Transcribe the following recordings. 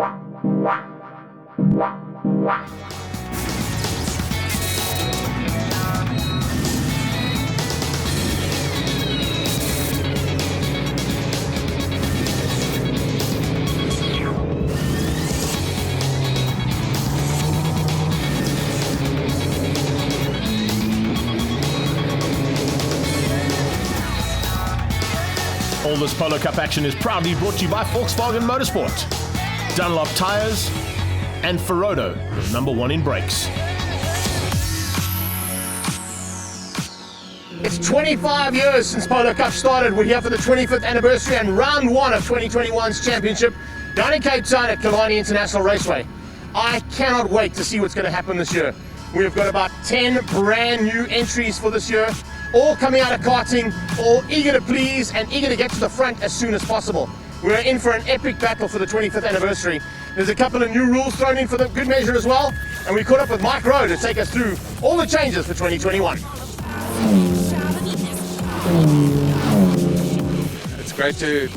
All this Polo Cup action is proudly brought to you by Volkswagen Motorsport, Dunlop Tires, and Ferodo, the #1 in brakes. It's 25 years since Polo Cup started. We're here for the 25th anniversary and round 1 of 2021's championship down in Cape Town at Killarney International Raceway. I cannot wait to see what's going to happen this year. We've got about 10 brand new entries for this year, all coming out of karting, all eager to please and eager to get to the front as soon as possible. We're in for an epic battle for the 25th anniversary. There's a couple of new rules thrown in for the good measure as well, and we caught up with Mike Rowe to take us through all the changes for 2021. It's great to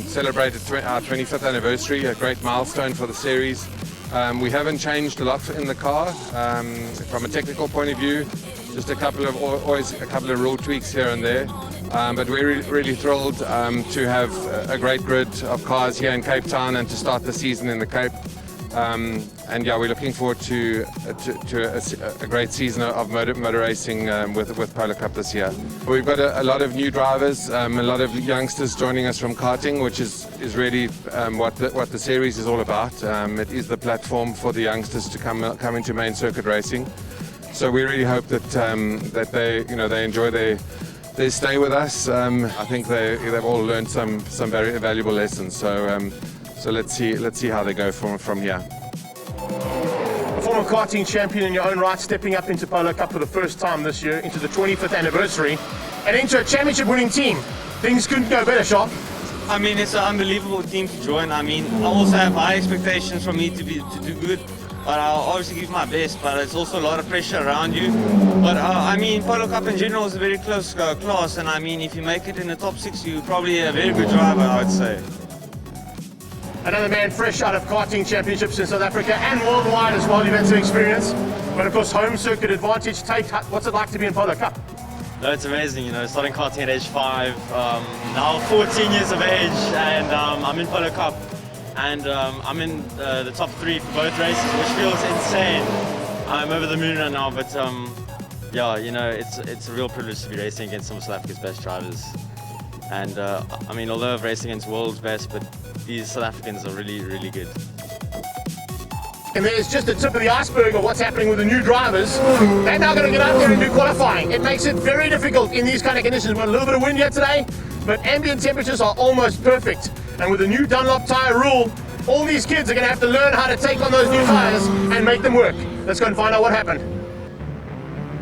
celebrate our 25th anniversary, a great milestone for the series. We haven't changed a lot in the car from a technical point of view. Just always a couple of rule tweaks here and there, but we're really thrilled to have a great grid of cars here in Cape Town and to start the season in the Cape. And yeah, we're looking forward to a great season of motor racing with Polo Cup this year. We've got a lot of new drivers, a lot of youngsters joining us from karting, which is really what the series is all about. It is the platform for the youngsters to come into main circuit racing. So we really hope that they enjoy their stay with us. I think they've all learned some very valuable lessons. So let's see how they go from here. A former karting champion in your own right, stepping up into Polo Cup for the first time this year, into the 25th anniversary, and into a championship-winning team. Things couldn't go better, Sharp. I mean, it's an unbelievable team to join. I mean, I also have high expectations from me to do good. But I'll obviously give my best, but it's also a lot of pressure around you. But I mean, Polo Cup in general is a very close class, and I mean, if you make it in the top 6, you're probably a very good driver, I would say. Another man fresh out of karting championships in South Africa and worldwide as well. You've had some experience, but of course, home circuit advantage. Tate, what's it like to be in Polo Cup? No, it's amazing, starting karting at age 5, now 14 years of age, and I'm in Polo Cup. And I'm in the top 3 for both races, which feels insane. I'm over the moon right now, but yeah, it's a real privilege to be racing against some of South Africa's best drivers. And I mean, although I've raced against world's best, but these South Africans are really, really good. And there's just the tip of the iceberg of what's happening with the new drivers. They're now going to get out there and do qualifying. It makes it very difficult in these kind of conditions. We've got a little bit of wind here today, but ambient temperatures are almost perfect. And with the new Dunlop tire rule, all these kids are going to have to learn how to take on those new tires and make them work. Let's go and find out what happened.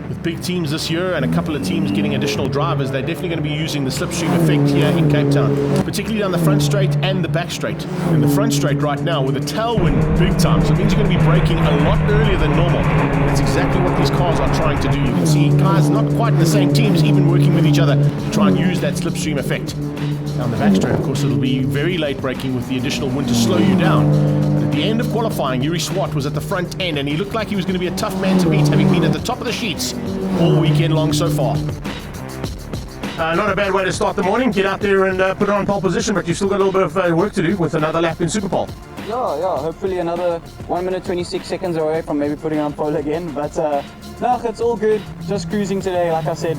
With big teams this year and a couple of teams getting additional drivers, they're definitely going to be using the slipstream effect here in Cape Town, particularly down the front straight and the back straight. In the front straight right now with a tailwind big time, so it means you're going to be braking a lot earlier than normal. That's exactly what these cars are trying to do. You can see guys not quite in the same teams, even working with each other to try and use that slipstream effect. Down the back straight, of course, it'll be very late braking with the additional wind to slow you down. But at the end of qualifying, Yuri Swart was at the front end, and he looked like he was going to be a tough man to beat, having been at the top of the sheets all weekend long so far. Not a bad way to start the morning. Get out there and put it on pole position, but you've still got a little bit of work to do with another lap in Super Pole. Yeah, hopefully another 1 minute 26 seconds away from maybe putting on pole again. But no, it's all good. Just cruising today, like I said.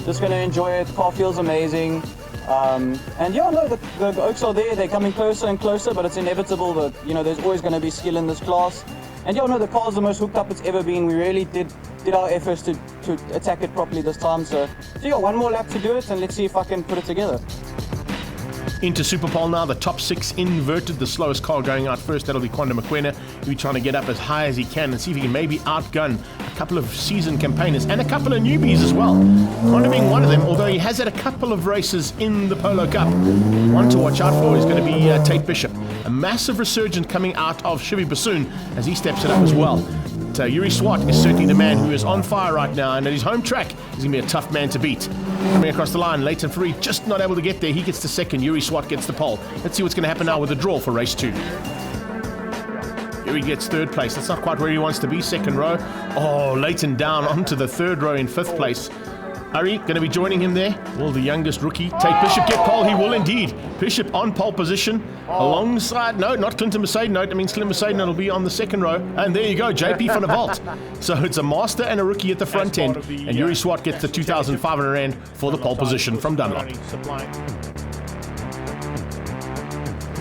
Just going to enjoy it. The car feels amazing. And yeah, no, the Oaks are there. They're coming closer and closer, but it's inevitable that, there's always going to be skill in this class. And yeah, no, the car's the most hooked up it's ever been. We really did our efforts to attack it properly this time. So yeah, one more lap to do it, and let's see if I can put it together. Into Super Pole now, the top 6 inverted, the slowest car going out first, that'll be Kwanda Mokwena. He'll be trying to get up as high as he can and see if he can maybe outgun a couple of seasoned campaigners and a couple of newbies as well. Kwanda being one of them, although he has had a couple of races in the Polo Cup. One to watch out for is going to be Tate Bishop. A massive resurgence coming out of Shivi Bassoon as he steps it up as well. Yuri Swart is certainly the man who is on fire right now, and at his home track, he's going to be a tough man to beat. Coming across the line, Leighton Fourie just not able to get there. He gets to second. Yuri Swart gets the pole. Let's see what's going to happen now with the draw for race 2. There he gets third place. That's not quite where he wants to be, second row. Oh, Leighton down onto the third row in fifth place. Harry going to be joining him there. Will the youngest rookie Tate Bishop get pole? He will indeed. Bishop on pole position alongside, no, not Clinton Mercedes. No, that means Clinton Mercedes will be on the second row. And there you go, JP van der Walt. So it's a master and a rookie at the front end. And Yuri Swart gets the 2,500 Rand for the pole position from Dunlop.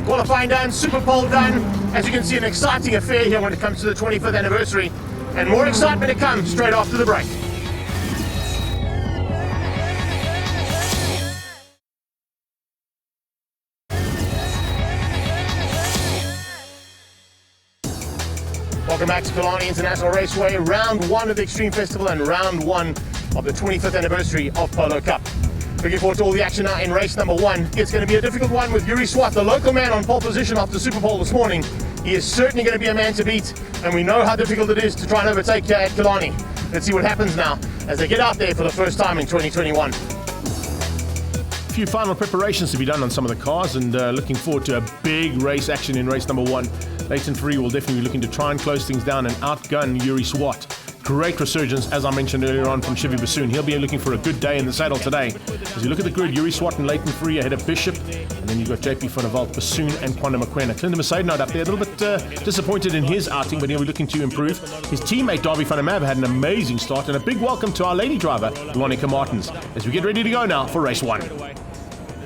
Qualifying done, Super Pole done. As you can see, an exciting affair here when it comes to the 25th anniversary. And more excitement to come straight after the break. Welcome back to Killarney International Raceway, round one of the Extreme Festival and round one of the 25th anniversary of Polo Cup. Looking forward to all the action now in race number one. It's going to be a difficult one with Yuri Swart, the local man, on pole position after Super Pole this morning. He is certainly going to be a man to beat, and we know how difficult it is to try and overtake here at Killarney. Let's see what happens now as they get out there for the first time in 2021. A few final preparations to be done on some of the cars, and looking forward to a big race action in race number one. Leighton Free will definitely be looking to try and close things down and outgun Yuri Swart. Great resurgence, as I mentioned earlier on, from Chevy Bassoon. He'll be looking for a good day in the saddle today. As you look at the grid, Yuri Swart and Leighton Free ahead of Bishop, and then you've got JP van der Walt, Bassoon and Quanda Mokoena. Clinton Mercedes up there, a little bit disappointed in his outing, but he'll be looking to improve. His teammate Darby van der Merwe had an amazing start, and a big welcome to our lady driver, Lonica Martins, as we get ready to go now for race one.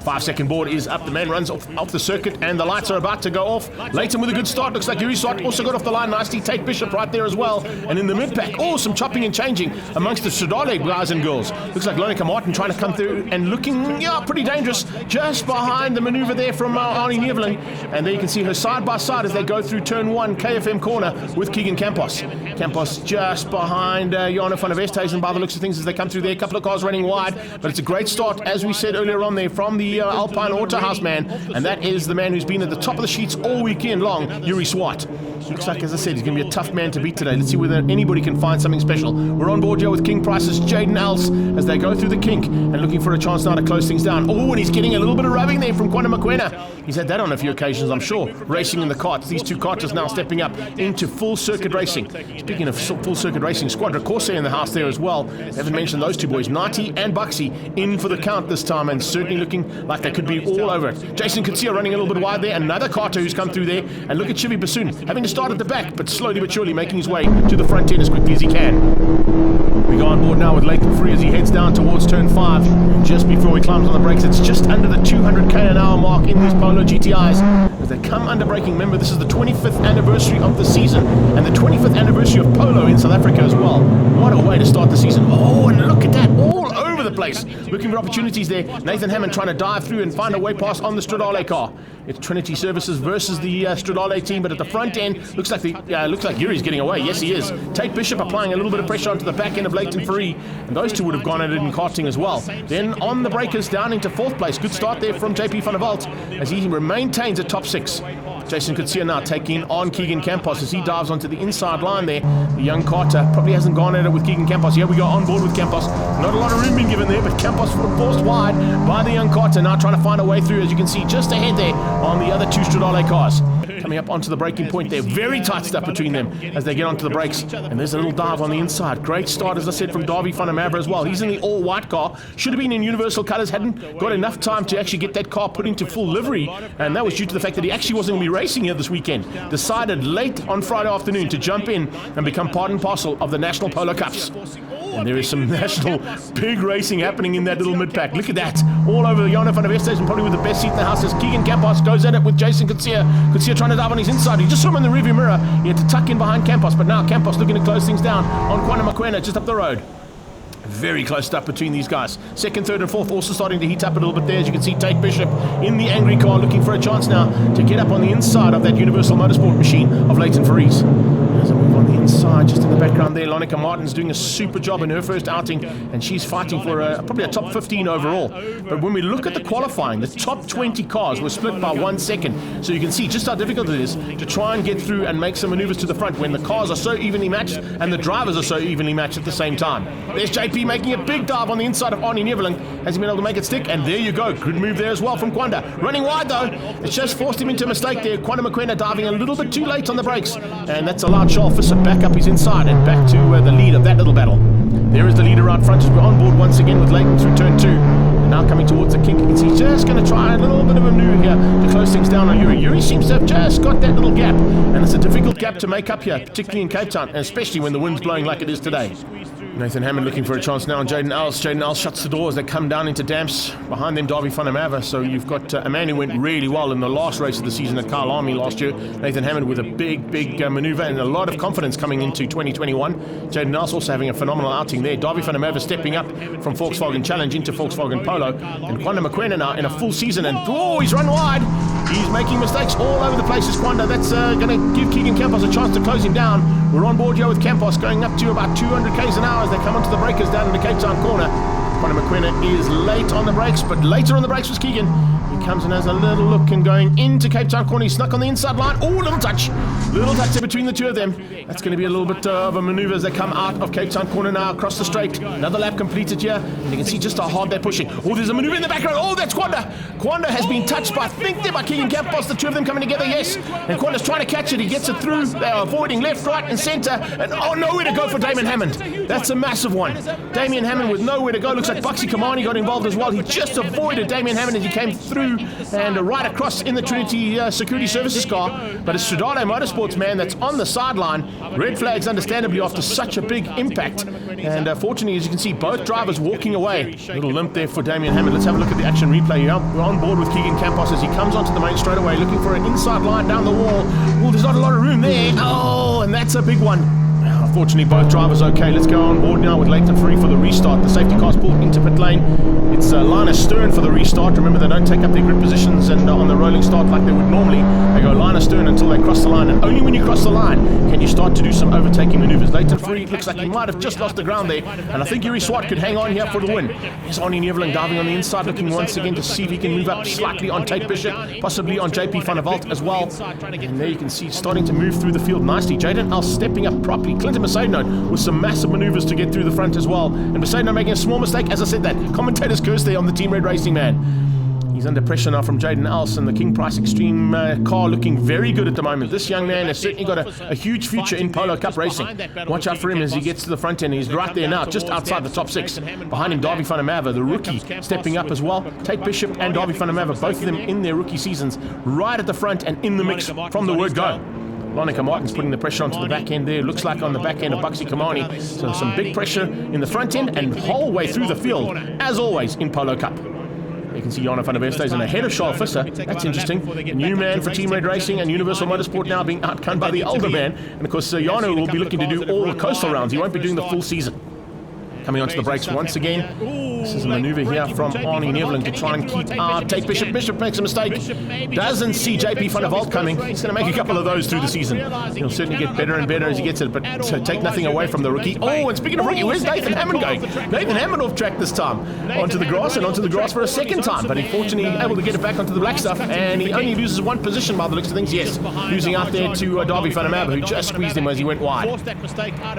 5-second board is up. The man runs off the circuit, and the lights are about to go off. Leighton with a good start. Looks like Yuri Swart also got off the line nicely. Tate Bishop right there as well. And in the mid-pack, some chopping and changing amongst the Stradale guys and girls. Looks like Lonica Martin trying to come through and looking, pretty dangerous. Just behind the maneuver there from Arnie Neveling. And there you can see her side by side as they go through turn one, KFM corner with Keegan Campos. Campos just behind Jana van der Westhuizen by the looks of things as they come through there. A couple of cars running wide, but it's a great start, as we said earlier on there, from the Alpine Autohouse man, and that is the man who's been at the top of the sheets all weekend long, Yuri Swart. Looks like, as I said, he's going to be a tough man to beat today. Let's see whether anybody can find something special. We're on board here with King Price's Jaden Else as they go through the kink and looking for a chance now to close things down. And he's getting a little bit of rubbing there from Quanda Mokoena. He's had that on a few occasions, I'm sure, racing in the karts. These two karters now stepping up into full circuit racing. Speaking of full circuit racing, Squadra Corsair in the house there as well. Haven't mentioned those two boys, Nati and Buxy, in for the count this time, and certainly looking like they could be all over it. Jason Kutsia running a little bit wide there. Another karter who's come through there. And look at Chevy Bassoon having to start at the back, but slowly but surely making his way to the front end as quickly as he can. We go on board now with Leighton Free as he heads down towards turn 5. And just before he climbs on the brakes, it's just under the 200k an hour mark in these Polo GTIs. As they come under braking, remember this is the 25th anniversary of the season and the 25th anniversary of Polo in South Africa as well. What a way to start the season. And look at that, all over the place. Looking for opportunities there. Nathan Hammond trying to dive through and find a way past on the Stradale car. It's Trinity Services versus the Stradale team, but at the front end, looks like Yuri's getting away. Yes, he is. Tate Bishop applying a little bit of pressure onto the back end of Leighton Free, and those two would have gone at it in karting as well. Then on the breakers, down into 4th place. Good start there from JP van der Walt as he maintains a top 6. Jason Kutsia now taking on Keegan Campos as he dives onto the inside line there. The young karter probably hasn't gone at it with Keegan Campos. Here we go on board with Campos. Not a lot of room being given there, but Campos forced wide by the young karter, now trying to find a way through, as you can see just ahead there on the other two Stradale cars. Coming up onto the braking point there, very tight stuff between them as they get onto the brakes. And there's a little dive on the inside. Great start, as I said, from Darby van der Merwe as well. He's in the all-white car. Should have been in universal colours, hadn't got enough time to actually get that car put into full livery. And that was due to the fact that he actually wasn't going to be racing here this weekend. Decided late on Friday afternoon to jump in and become part and parcel of the National Polo Cups. And there is some national big racing happening in that little mid-pack. Look at that. All over Jana van der Westhuizen, probably with the best seat in the house, as Keegan Campos goes at it with Jason Kutsia. Kutsia trying to dive on his inside. He just saw him in the rearview mirror. He had to tuck in behind Campos, but now Campos looking to close things down on Quanda Mokoena just up the road. Very close stuff between these guys. 2nd, 3rd and 4th also starting to heat up a little bit there. As you can see, Tate Bishop in the angry car looking for a chance now to get up on the inside of that Universal Motorsport machine of Leighton Freeze. As I move on the inside, just in the background there, Lonica Martin's doing a super job in her first outing, and she's fighting for probably a top 15 overall. But when we look at the qualifying, the top 20 cars were split by 1 second. So you can see just how difficult it is to try and get through and make some maneuvers to the front when the cars are so evenly matched and the drivers are so evenly matched at the same time. There's JP making a big dive on the inside of Arnie Neveling. Has he been able to make it stick? And there you go. Good move there as well from Kwanda. Running wide though. It's just forced him into a mistake there. Kwanda Mokoena diving a little bit too late on the brakes. And that's allowed Charles Visser back up his inside and back to the lead of that little battle. There is the leader out front as we're on board once again with Leighton through turn 2. And now coming towards the kink. You can see he's just going to try a little bit of a maneuver here to close things down on Yuri. Yuri seems to have just got that little gap. And it's a difficult gap to make up here, particularly in Cape Town, and especially when the wind's blowing like it is today. Nathan Hammond looking for a chance now on Jaden Els. Jaden Els shuts the door as they come down into damps. Behind them, Darby van der Merwe. So you've got a man who went really well in the last race of the season at Killarney last year. Nathan Hammond with a big maneuver and a lot of confidence coming into 2021. Jaden Els also having a phenomenal outing there. Darby van der Merwe stepping up from Volkswagen Challenge into Volkswagen Polo. And Kwanda Mokoena now in a full season. And he's run wide. He's making mistakes all over the place as Kwanda. That's going to give Keegan Campos a chance to close him down. We're on board here with Campos going up to about 200 k's an hour as they come onto the breakers down in the Cape Town corner. Kwanda Mokoena is late on the brakes, but later on the brakes was Keegan. He comes and has a little look and going into Cape Town corner. He snuck on the inside line. Oh, little touch there between the two of them. That's going to be a little bit of a maneuver as they come out of Cape Town corner now across the straight. Another lap completed here, and you can see just how hard they're pushing. Oh, there's a maneuver in the background. Oh, that's Kwanda. Kwanda has been touched by, I think they're by Keegan Campos, the two of them coming together, yes. And Kwanda's trying to catch it. He gets it through. They are avoiding left, right, and centre. And nowhere to go for Damien Hammond. That's a massive one. Damien Hammond with nowhere to go. Looks like Buxy Kamani got involved as well. He just avoided Damien Hammond as he came through and right across in the Trinity Security Services car. But it's Stradale Motorsports man that's on the sideline. Red flags understandably after such a big impact. And fortunately, as you can see, both drivers walking away. A little limp there for Damien Hammond. Let's have a look at the action replay here. We're on board with Keegan Campos as he comes onto the main straightaway looking for an inside line down the wall. Oh, there's not a lot of room there. Oh, and that's a big one. Fortunately, both drivers okay. Let's go on board now with Leighton Free for the restart. The safety car's pulled into pit lane. It's Linus Stern for the restart. Remember, they don't take up their grid positions and on the rolling start like they would normally. They go Linus Stern until they cross the line, and only when you cross the line can you start to do some overtaking maneuvers. Leighton Free looks like he might have just lost the ground there, and I think Yuri Swart could hang on here for the win. Here's Arnie Neveling diving on the inside, looking once again to see if he can move up slightly on Tate Bishop, possibly on JP van der Walt as well. And there you can see starting to move through the field nicely. Jaden Els stepping up properly. Clinton Mercedes with some massive maneuvers to get through the front as well. And Mercedes making a small mistake. As I said that, commentator's curse there on the Team Red Racing man. He's under pressure now from Jaden Els, and the King Price Extreme car looking very good at the moment. This young man has certainly got a huge future in Polo Cup racing. Watch out for him as he gets to the front end. He's right there now, just outside the top 6. Behind him, Darby van der Merwe, the rookie, stepping up as well. Tate Bishop and Darby van der Merwe, both of them in their rookie seasons, right at the front and in the mix from the word go. Lonica Martin's putting the pressure onto the back end there. Looks like on the back end of Buxy Kamani. So some big pressure in the front end and whole way through the field, as always in Polo Cup. You can see Jana van der Merwe stays in ahead of Charles Visser. That's interesting. A new man for Team Red Racing and Universal Motorsport now being outgunned by the older man. And of course, Jana will be looking to do all the coastal rounds. He won't be doing the full season. Coming onto the brakes once again. This is a maneuver here from Arnie Neveling to try and keep Tate Bishop. Bishop makes a mistake. Doesn't see JP van der Walt coming. He's going to make a couple of those through the season. He'll certainly get better and better as he gets it, but take nothing away from the rookie. Oh, and speaking of rookie, where's Nathan Hammond going? Nathan Hammond off track this time. Onto the grass for a second time, but unfortunately able to get it back onto the black stuff, and he only loses one position by the looks of things. Yes, losing out there to Darby van der Merwe, who just squeezed him as he went wide.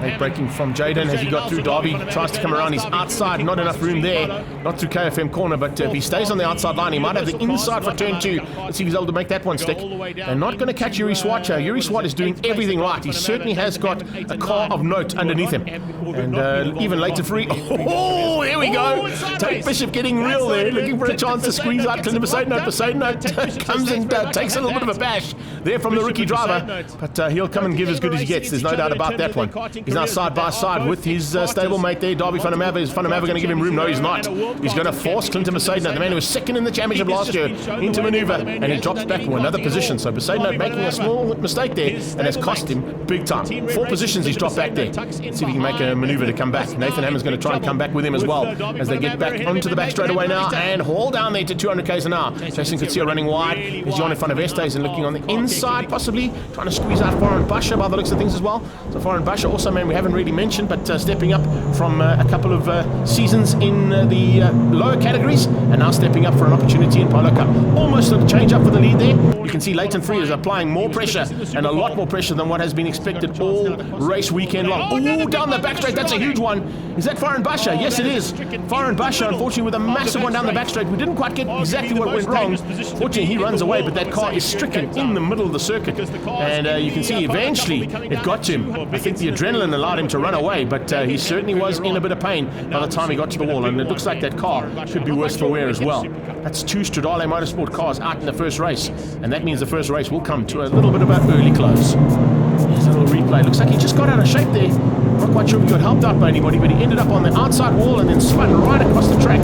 Late braking from Jaden as he got through. Darby tries to come around. He's outside, not enough room there. Not through KFM corner, but if he stays on the outside line, he might have the inside for turn 2. Let's see if he's able to make that one stick. And not going to catch Yuri Swart here. Yuri Swart is doing everything right. He certainly has got a car of note underneath him. And even later free. Oh, there we go. Tate Bishop getting real there, looking for a chance to squeeze out Clinton Mercedes comes and takes a little bit of a bash there from the rookie driver. But he'll come and give as good as he gets. There's no doubt about that one. He's now side by side with his stablemate there, Darby van der Merwe. Is van der Merwe going to give him room? No, he's not. He's going to force Clinton Besaidnout, the man who was second in the championship last year, into maneuver, and he drops back to another position. So Besaidnout making a small mistake there, and has cost him big time. 4 positions he's dropped back there. Let's see if he can make a maneuver to come back. Nathan Hammond's going to try and come back with him as well, as they get back onto the back straightaway now, and haul down there to 200 k's an hour. Jason Kutsia running wide. Is Jon in front of Estes and looking on the inside, possibly trying to squeeze out Foreign Basha by the looks of things as well. So Foreign Basha also, man, we haven't really mentioned, but stepping up from a couple of seasons in the lower categories, and now stepping up for an opportunity in Polo Cup. Almost a change up for the lead there. You can see Leighton Free is applying more pressure, and a lot more pressure than what has been expected all race weekend long. Oh, down the back straight, that's a huge one. Is that Foreign Basha? Yes, it is. Foreign Basha, unfortunately, with a massive one down the back straight. We didn't quite get exactly what went wrong. Fortunately, he runs away, but that car is stricken in the middle of the circuit. And you can see eventually it got to him. I think the adrenaline allowed him to run away, but he certainly was in a bit of pain by the time he got to the wall. And it looks like that car could be worse for wear as well. That's 2 Stradale Motorsport cars out in the first race. And that means the first race will come to a little bit of an early close. Here's a little replay. Looks like he just got out of shape there. Not quite sure if he got helped out by anybody, but he ended up on the outside wall and then spun right across the track.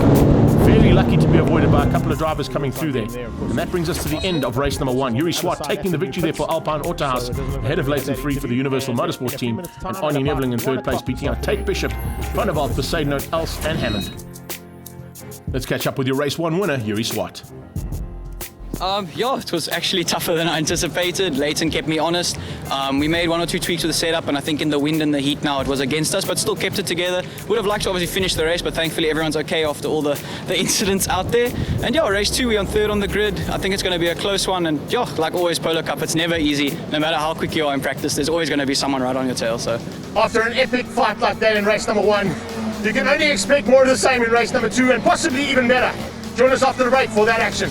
Very lucky to be avoided by a couple of drivers coming through there. And that brings us to the end of race number 1. Yuri Swart taking the victory there for Alpine Autohaus, ahead of Leighton Free for the Universal Motorsport team, and Arnie Neveling in 3rd place, beating out Tate Bishop, Van der Walt, Besaidnout, Els and Hammond. Let's catch up with your race 1 winner, Yuri Swart. Yeah, it was actually tougher than I anticipated. Leighton kept me honest. We made 1 or 2 tweaks with the setup, and I think in the wind and the heat now it was against us, but still kept it together. Would have liked to obviously finish the race, but thankfully everyone's okay after all the incidents out there. And yeah, race 2, we're on 3rd on the grid. I think it's going to be a close one, and yeah, like always, Polo Cup, it's never easy. No matter how quick you are in practice, there's always going to be someone right on your tail. So After an epic fight like that in race number 1, you can only expect more of the same in race number 2, and possibly even better. Join us after the break for that action.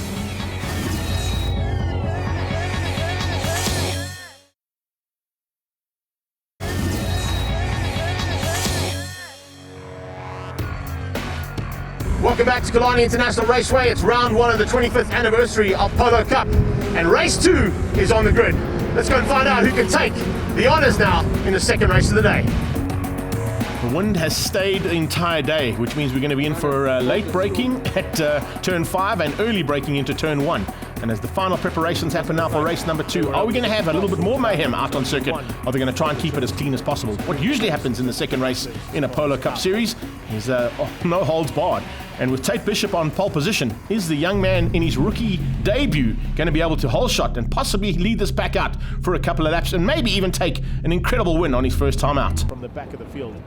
Welcome back to Killarney International Raceway. It's round 1 of the 25th anniversary of Polo Cup, and race 2 is on the grid. Let's go and find out who can take the honours now in the second race of the day. The wind has stayed the entire day, which means we're going to be in for late braking at turn 5 and early braking into turn 1. And as the final preparations happen now for race number 2, are we going to have a little bit more mayhem out on circuit? Are they going to try and keep it as clean as possible? What usually happens in the second race in a Polo Cup series is no holds barred. And with Tate Bishop on pole position, is the young man in his rookie debut going to be able to hole shot and possibly lead this pack out for a couple of laps and maybe even take an incredible win on his first time out? From the back of the field.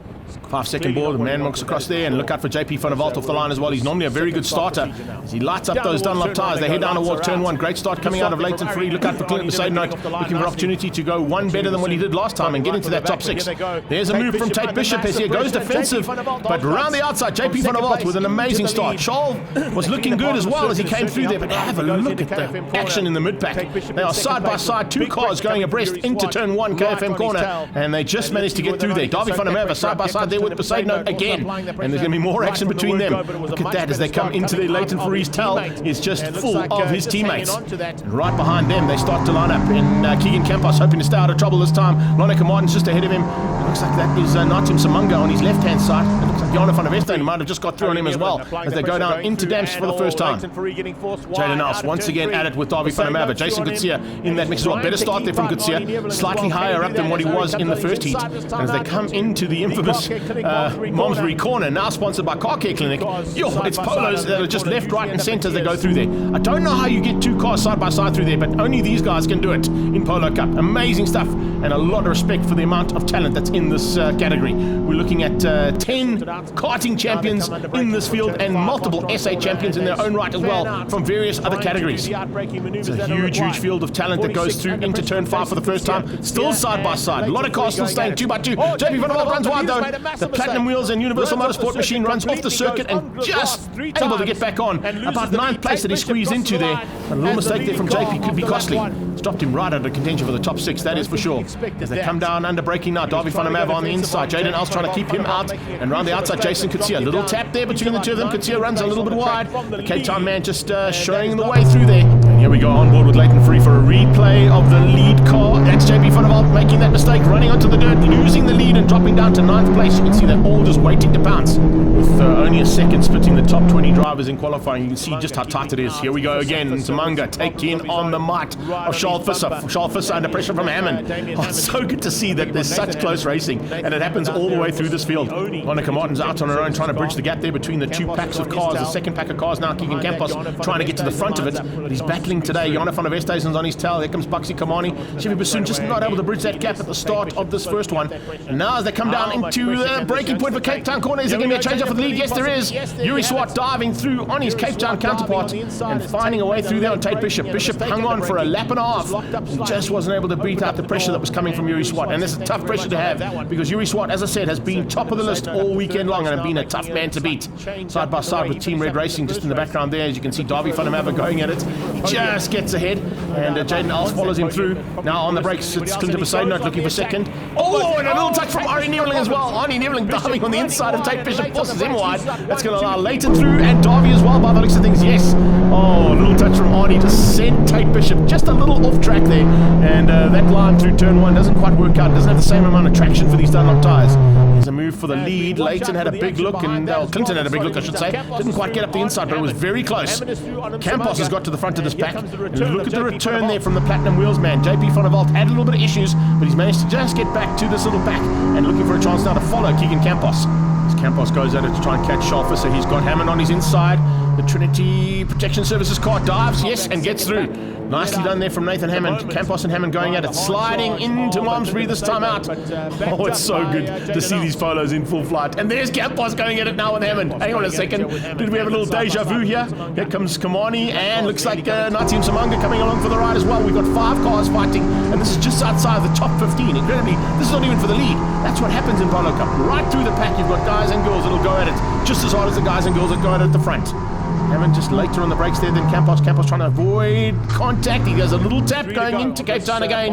5-second board, the man walks across there, and look out for JP Van der Walt off the line as well. He's normally a very good starter as he lights up those Dunlop tyres. They head down towards turn 1. Great start coming out of Leighton Free. Look out for Clinton Besaidnout, looking for opportunity to go one better than what he did last time and get into that top 6. There's a move from Tate Bishop as he goes defensive, but around the outside, JP Van der Walt with an amazing start. Charles was looking good as well as he came through there, but have a look at the action in the mid-pack. They are side by side, 2 cars going abreast into turn 1 KFM corner, and they just managed to get through there. Darby van der Merwe side by side there with Besaidnout again, and there's going to be more action between them. Look at that as they come into their Leighton Free's tail is just full of his teammates. And right behind them, they start to line up, and Keegan Campos hoping to stay out of trouble this time. Lonneke Martin's just ahead of him. It looks like that is Natim Samunga on his left-hand side. It looks like Jona van der Westhuizen might have just got through on him as well as they go down into Damps for the first time. Jaden Else once again at it with Darby van der Merwe. Jason Kutsia in that mix as well. Better start there from Kutsia, slightly higher up than what he was in the first heat. And as they come into the infamous Malmesbury corner, now sponsored by Car Care Clinic, it's Polos that are just left, right and centre as they go through there. I don't know how you get 2 cars side by side through there, but only these guys can do it in Polo Cup. Amazing stuff, and a lot of respect for the amount of talent that's in this category. We're looking at 10 karting champions in this field and multiple SA champions in their own right as well from various other categories. It's a huge field of talent that goes through into turn 5 for the first time, still side by side. A lot of cars still staying 2 by 2. JP Van der Walt runs wide though. The Platinum Wheels and Universal Motorsport machine runs off the circuit and just able to get back on. About 9th place that he squeezed into there. A little mistake there from JP could be costly. It's dropped him right out of contention for the top 6, that is for sure. As they come down under braking now, Darby van der Merwe on the inside. Jaden Else trying to keep him out, and around the outside, Jason Kutsia. A little tap there between the two of them. Kutsia runs a little bit wide. The Cape Town man just showing the way through there. And here we go on board with Leighton Free for a replay of the lead car. That's JP Van der Walt making that mistake, running onto the dirt, losing the lead and dropping down to 9th place. You can see they're all just waiting to bounce. With only a second splitting the top 20 drivers in qualifying, you can see just how tight it is. Here we go again. Zamanga taking on the might of Charles Visser. Charles Visser under pressure from Hammond. Oh, it's so good to see that there's such close racing, and it happens all the way through this field. Monica Martin's out on her own, trying to bridge the gap there between the two packs of cars. The second pack of cars now, Keegan Campos trying to get to the front of it, but he's battling today. Jana van der Westhuizen's on his tail. Here comes Baxi Kamani. Chevy Bassoon just not able to bridge that gap at the start of this first one. And now as they come down into the breaking point for Cape Town corner, is there going to be a change up for the lead? Yes, there is. Yuri Swart diving through on his Cape Town counterpart and finding a way through there on Tate Bishop. Bishop hung on for a lap and a half. He just wasn't able to beat out the pressure that was coming from Yuri Swart. And this is a tough pressure to have, because Yuri Swart, as I said, has been top of the list all weekend long and has been a tough man to beat. Side by side with Team Red Racing just in the background there. As you can see, Darby van der Merwe going at it. He just gets ahead, and Jaden Als follows him through. Now on the brakes, it's Clinton Besaidnout looking for second. Oh, and a little touch from Arnie Neveling as well. Arnie Neveling diving on the inside of Tate Bishop, forces him wide. That's going to allow Leighton through, and Darby as well by the looks of things. Yes. Oh, a little touch from Arnie to send Tate Bishop just a little off track there. And that line through turn 1 doesn't quite work out. Doesn't have the same amount of traction for these Dunlop tyres. There's a move for the lead. Leighton had a big look, and Clinton had a big look, I should say. Didn't quite get up the inside, but it was very close. Campos has got to the front of this pack. And look at the return there from the Platinum Wheels man. JP van der Walt had a little bit of issues, but he's managed to just get back to this little pack and looking for a chance now to follow Keegan Campos. As Campos goes at it to try and catch Schalfer, so he's got Hammond on his inside. The Trinity Protection Services car dives, yes, and gets through. Nicely done there from Nathan Hammond. Campos and Hammond going at it, sliding into Malmesbury this time out. Oh, it's so good to see these Polos in full flight. And there's Campos going at it now with Hammond. Hang on a second. Did we have a little deja vu here? Here comes Kamani, and looks like Natim Samanga coming along for the ride as well. We've got 5 cars fighting, and this is just outside the top 15. Incredibly, this is not even for the lead. That's what happens in Polo Cup. Right through the pack, you've got guys and girls that'll go at it just as hard as the guys and girls that go at it at the front. Hammond just later on the brakes there than Campos. Campos trying to avoid contact. He does a little tap going into Cape Town again.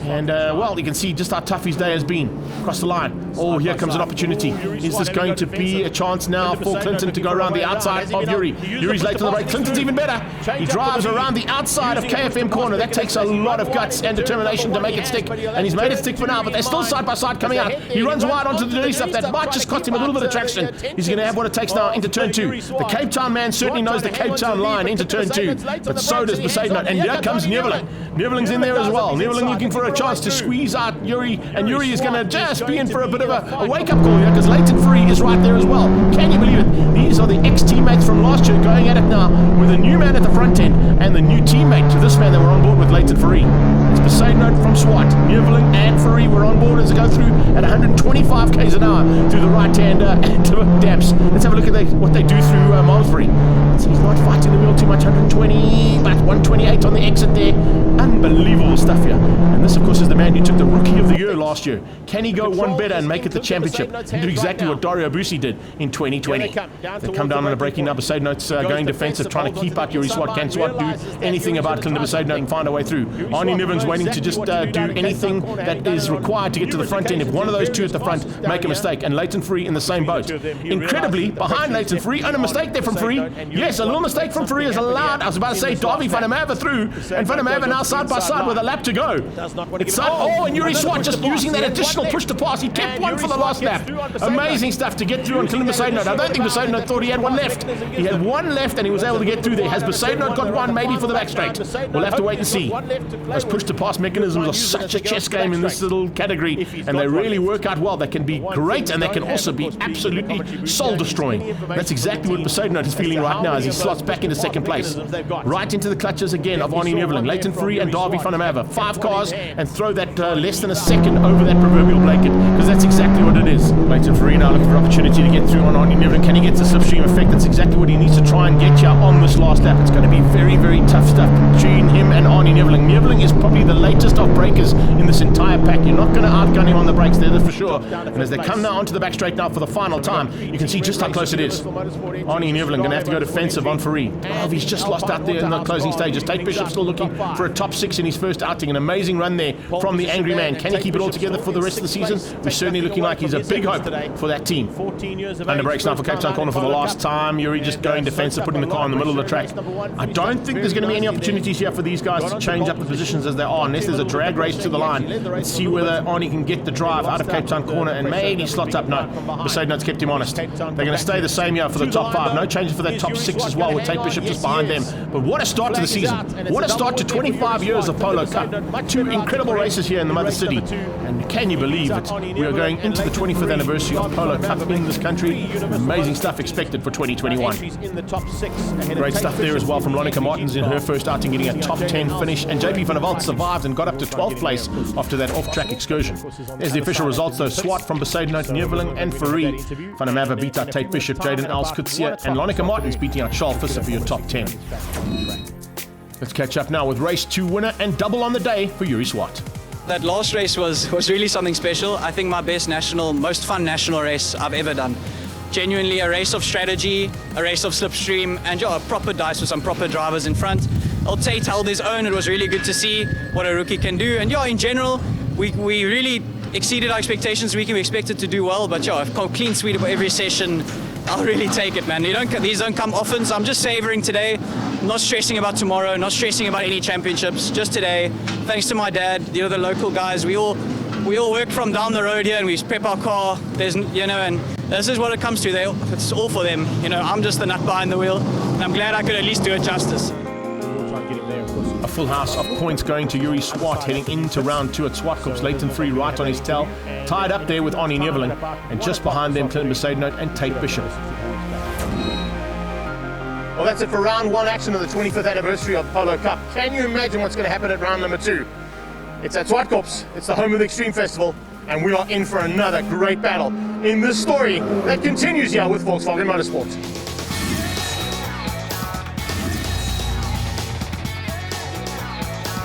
And, well, you can see just how tough his day has been. Across the line. Oh, here comes an opportunity. Is this going to be a chance now for Clinton to go around the outside of Yuri? Yuri's late on the brake. Clinton's even better. He drives around the outside of KFM corner. That takes a lot of guts and determination to make it stick. And he's made it stick for now, but they're still side by side coming out. He runs wide onto the dirty stuff. That might just cost him a little bit of traction. He's going to have what it takes now into turn 2. The Cape Town man certainly knows the Cape Town line into turn 2, but so does Besaidnout. And here comes Neveling. Neveling's in there as well. Neveling looking for a chance to squeeze out Yuri, and Yuri is going to just be in for a bit of a wake-up call here, because Leighton Free is right there as well. Can you believe it? These are the ex-teammates from last year going at it now with a new man at the front end and the new teammate to this man that were on board with Leighton Free. It's Besaidnout from SWAT. Neveling and Free were on board as they go through at 125 k's an hour through the right-hand damps. Let's have a look at what they do through Malmesbury. So he's not fighting the wheel too much, 120, but 128 on the exit there. Unbelievable stuff here. And this, of course, is the man who took the Rookie of the Year last year. Can he go one better and make it the championship and do exactly what Dario Bussi did in 2020? They come down on a braking now. Besaidnout's going defensive, trying to keep out Yuri Swart. Can Swart do anything about Clinton Besaidnout and find a way through? Arnie Neveling's waiting to just do anything that is required to get to the front end. If one of those two at the front make a mistake, and Leighton Free in the same boat. Incredibly, behind Leighton Free, and a mistake there from Free. Yes, a little mistake from Free is allowed. I was about to say Darby van der Merwe through, and van der Merwe now side by side with a lap to go. It's and Yuri Swart just using that additional push to pass. He kept one for the last lap. Amazing stuff to get through on Clinton Besaidnout. I don't think Besaidnout thought he had one left. He had one left and he was able to get through there. Has Besaidnout got one maybe for the back straight? We'll have to wait and see. Those push to pass mechanisms are such a chess game in this little category, and they really work out well. They can be great and they can also be absolutely soul destroying. That's exactly what Besaidnout is feeling right now as he slots back into second place. Right into the clutches again of Arnie Neveling, Leighton Free and Darby van der Merwe. 5 cars and throw that less than a second over that proverbial blanket, because that's exactly what it is. Leighton Free now looking for opportunity to get through on Arnie Neveling. Can he get the slipstream effect? That's exactly what he needs to try and get you on this last lap. It's going to be very, very tough stuff between him and Arnie Neveling. Neveling is probably the latest of breakers in this entire pack. You're not going to outgun him on the brakes there, that's for sure. And as they come now onto the back straight now for the final time, you can see just how close it is. Arnie Neveling going to have to go defensive on Free. Oh, he's just lost out there in the closing stages. Tate Bishop still looking for a top 6 in his first outing. An amazing run there from the Angry Man. Can he keep it all together for the rest of the season? We're certainly looking like he's a big hope for that team. Under brakes now for Cape Town corner for the last time. Yuri just going defensive, putting the car in the middle of the track. I don't think there's going to be any opportunities here for these guys to change up the positions as they are, unless there's a drag race to the line. Let's see whether Arnie can get the drive out of Cape Town corner and maybe slot up. No, Mercedes kept him honest. They're going to stay the same here for the top 5. No changes for that top 6 as well, with Tate Bishop just behind them. But what a start to the season. What a start to 25 years of Polo Cup. 2 incredible races here in the Mother City. And can you believe it? We are going into the 25th anniversary of Polo Cup in this country. Amazing stuff expected for 2021. Great stuff there as well from Lonica Martins in her first outing, getting a top 10 finish. And JP van der Walt survived and got up to 12th place after that off-track excursion. There's the official results though. Swart from Besaidenout, Neerveling and Farie. Van der Merwe beat out Tate Bishop, Jaden Els, Kutsia and Lonica Martins beating out Charles Visser for your top 10. Let's catch up now with race 2 winner and double on the day for Yuri Swart. That last race was really something special. I think my best national, most fun national race I've ever done. Genuinely a race of strategy, a race of slipstream, and a proper dice with some proper drivers in front. Old Tate held his own. It was really good to see what a rookie can do. And in general, we really exceeded our expectations. We expected to do well, but a clean sweep of every session, I'll really take it, man. These don't come often, so I'm just savoring today. Not stressing about tomorrow, not stressing about any championships, just today. Thanks to my dad, the other local guys, we all work from down the road here and we prep our car. And this is what it comes to. It's all for them. I'm just the nut behind the wheel, and I'm glad I could at least do it justice. A full house of points going to Yuri Swart heading into round 2 at Swartkops. Leighton 3 right on his tail, tied up there with Arnie Neerveling, and just behind them Clint Besaidenout and Tate Bishop. Well, that's it for round 1 action of the 25th anniversary of Polo Cup. Can you imagine what's going to happen at round number 2? It's at Swartkops, it's the home of the Extreme Festival, and we are in for another great battle in this story that continues here with Volkswagen Motorsport.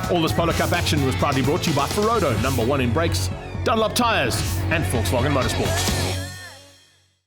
All this Polo Cup action was proudly brought to you by Ferodo, #1 in brakes, Dunlop Tyres and Volkswagen Motorsport.